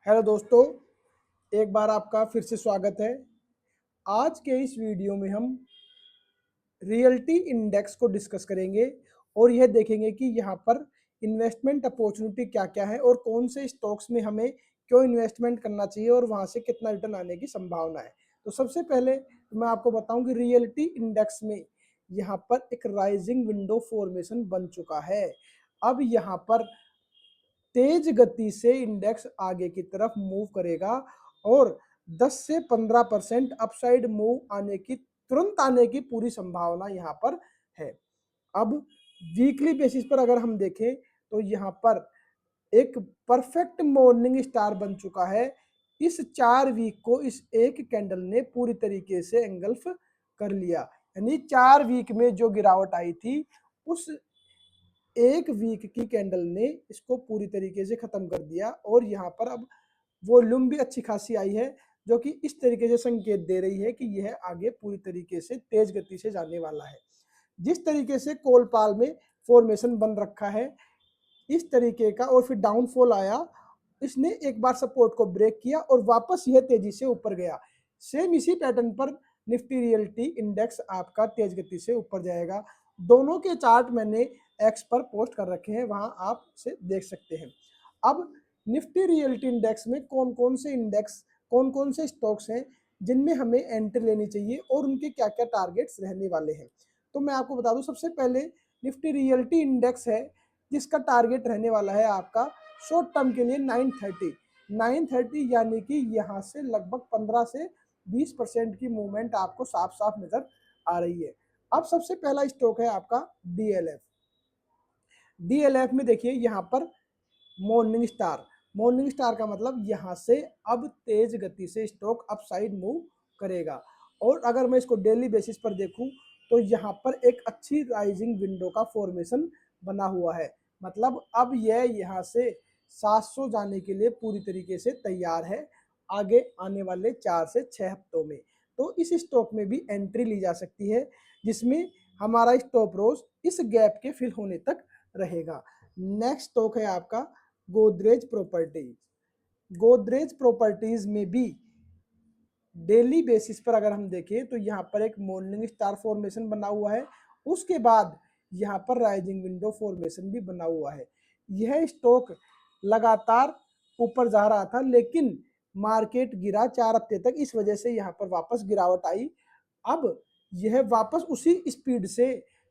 Hello दोस्तों, एक बार आपका फिर से स्वागत है। आज के इस वीडियो में हम रियल्टी इंडेक्स को डिस्कस करेंगे और यह देखेंगे कि यहाँ पर इन्वेस्टमेंट अपॉर्चुनिटी क्या-क्या है और कौन से स्टॉक्स में हमें क्यों इन्वेस्टमेंट करना चाहिए और वहाँ से कितना रिटर्न आने की संभावना है। तो सबसे पहले मैं आपको बताऊं कि रियल्टी इंडेक्स में यहाँ पर एक राइजिंग विंडो फॉर्मेशन बन चुका है। अब यहाँ पर तेज गति से इंडेक्स आगे की तरफ मूव करेगा और 10 से 15% अपसाइड मूव आने की तुरंत आने की पूरी संभावना यहाँ पर है। अब वीकली बेसिस पर अगर हम देखें तो यहाँ पर एक परफेक्ट मॉर्निंग स्टार बन चुका है। इस 4 वीक को इस एक कैंडल ने पूरी तरीके से एंगल्फ कर लिया, यानी 4 वीक में जो गिरावट आई थी उस एक वीक की कैंडल ने इसको पूरी तरीके से खत्म कर दिया और यहाँ पर अब वॉल्यूम भी अच्छी खासी आई है, जो कि इस तरीके से संकेत दे रही है कि यह आगे पूरी तरीके से तेज गति से जाने वाला है। जिस तरीके से कोलपाल में फॉर्मेशन बन रखा है इस तरीके का और फिर डाउनफॉल आया, इसने एक बार सपोर्ट को ब्रेक किया और वापस यह तेजी से ऊपर गया। सेम इसी पैटर्न पर निफ्टी रियल्टी इंडेक्स आपका तेज गति से ऊपर जाएगा। दोनों के चार्ट मैंने एक्स पर पोस्ट कर रखे हैं, वहां आप से देख सकते हैं। अब निफ्टी रियल्टी इंडेक्स में कौन कौन से स्टॉक्स हैं जिनमें हमें एंट्री लेनी चाहिए और उनके क्या क्या टारगेट्स रहने वाले हैं। तो मैं आपको बता दूं, सबसे पहले निफ्टी रियल्टी इंडेक्स है जिसका टारगेट रहने वाला है आपका शॉर्ट टर्म के लिए 930 यानी कि यहाँ से लगभग 15 से 20% की मूवमेंट आपको साफ साफ नजर आ रही है। अब सबसे पहला स्टॉक है आपका डीएलएफ। डीएलएफ में देखिए यहाँ पर मॉर्निंग स्टार का मतलब यहाँ से अब तेज गति से स्टॉक अपसाइड मूव करेगा। और अगर मैं इसको डेली बेसिस पर देखूं तो यहाँ पर एक अच्छी राइजिंग विंडो का फॉर्मेशन बना हुआ है, मतलब अब यह यहाँ से 700 जाने के लिए पूरी तरीके से तैयार है आगे आने वाले 4 से 6 हफ्तों में। तो इस स्टॉक में भी एंट्री ली जा सकती है, जिसमें हमारा स्टॉप लॉस इस गैप के फिल होने तक रहेगा। नेक्स्ट स्टॉक है आपका गोदरेज प्रॉपर्टीज। गोदरेज प्रॉपर्टीज में भी डेली बेसिस पर अगर हम देखें तो यहाँ पर एक मॉर्निंग स्टार फॉर्मेशन बना हुआ है, उसके बाद यहाँ पर राइजिंग विंडो फॉर्मेशन भी बना हुआ है। यह स्टॉक लगातार ऊपर जा रहा था लेकिन मार्केट गिरा 4 हफ्ते तक, इस वजह से यहाँ पर वापस गिरावट आई। अब यह वापस उसी स्पीड से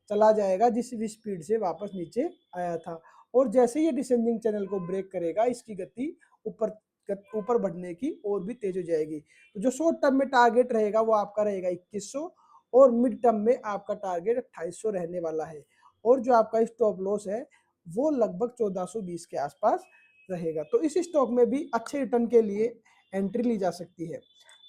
चला जाएगा जिस स्पीड से वापस नीचे आया था और जैसे ये डिसेंडिंग चैनल को ब्रेक करेगा इसकी गति ऊपर बढ़ने की और भी तेज हो जाएगी। तो जो शॉर्ट टर्म में टारगेट रहेगा वो आपका रहेगा 2100 और मिड टर्म में आपका टारगेट 2800 रहने वाला है और जो आपका स्टॉप लॉस है वो लगभग 1420 के आसपास रहेगा। तो इस स्टॉक में भी अच्छे रिटर्न के लिए एंट्री ली जा सकती है।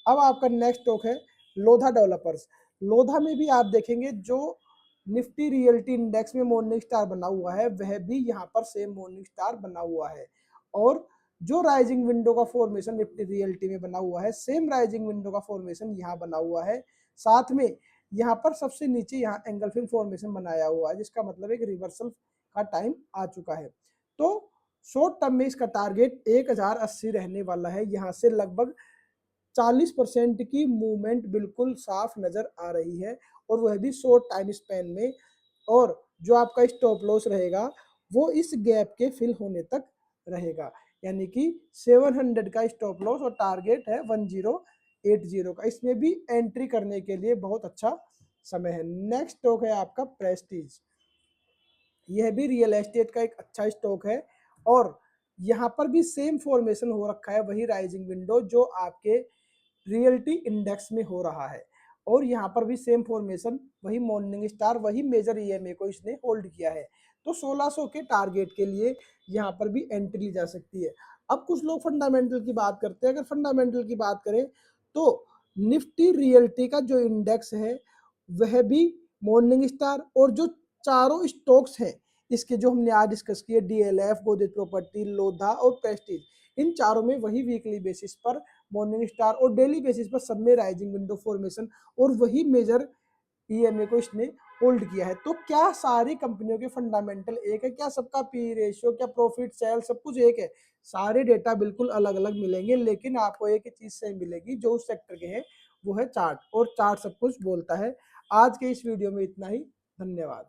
अब आपका नेक्स्ट स्टॉक है लोधा डेवलपर्स। लोधा में भी आप देखेंगे जो निफ्टी रियल्टी इंडेक्स में मॉर्निंग स्टार बना हुआ है वह भी यहाँ पर सेम मॉर्निंग स्टार बना हुआ है और जो राइजिंग विंडो का फॉर्मेशन निफ्टी रियल्टी में बना हुआ है सेम राइजिंग विंडो का फॉर्मेशन यहाँ बना हुआ है। साथ में यहाँ पर सबसे नीचे यहाँ एंगल्फिंग फॉर्मेशन बनाया हुआ है, जिसका मतलब एक रिवर्सल का टाइम आ चुका है। तो शॉर्ट टर्म में इसका टारगेट 1080 रहने वाला है। यहाँ से लगभग 40% की मूवमेंट बिल्कुल साफ नजर आ रही है और वह भी शॉर्ट टाइम स्पैन में। और जो आपका स्टॉप लॉस रहेगा वो इस गैप के फिल होने तक रहेगा, यानी कि 700 का स्टॉप लॉस और टारगेट है 1080 का। इसमें भी एंट्री करने के लिए बहुत अच्छा समय है। नेक्स्ट स्टॉक है आपका प्रेस्टीज। यह भी रियल एस्टेट का एक अच्छा स्टॉक है और यहाँ पर भी सेम फॉर्मेशन हो रखा है, वही राइजिंग विंडो जो आपके रियल्टी इंडेक्स में हो रहा है और यहाँ पर भी सेम फॉर्मेशन, वही मॉर्निंग स्टार, वही मेजर ईएमए को इसने होल्ड किया है। तो 1600 के टारगेट के लिए यहाँ पर भी एंट्री ली जा सकती है। अब कुछ लोग फंडामेंटल की बात करते हैं। अगर फंडामेंटल की बात करें तो निफ्टी रियल्टी का जो इंडेक्स है वह भी मॉर्निंग स्टार और जो चारों स्टॉक्स हैं इसके जो हमने आज डिस्कस किए डीएलएफ, गोदरेज प्रॉपर्टी, लोधा और प्रेस्टीज, इन चारों में वही वीकली बेसिस पर मॉर्निंग स्टार और डेली बेसिस पर सब में राइजिंग विंडो फॉर्मेशन और वही मेजर ईएमए को इसने होल्ड किया है। तो क्या सारी कंपनियों के फंडामेंटल एक है? क्या सबका पी रेशियो, क्या प्रॉफिट, सेल सब कुछ एक है? सारे डेटा बिल्कुल अलग-अलग मिलेंगे, लेकिन आपको एक ही चीज़ सेम मिलेगी जो उस सेक्टर के हैं, वो है चार्ट, और चार्ट सब कुछ बोलता है। आज के इस वीडियो में इतना ही। धन्यवाद।